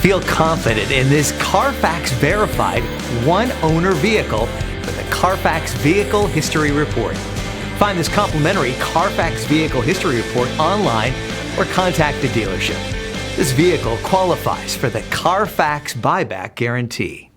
Feel confident in this Carfax verified one-owner vehicle with the Carfax Vehicle History Report. Find this complimentary Carfax Vehicle History Report online or contact the dealership. This vehicle qualifies for the Carfax Buyback Guarantee.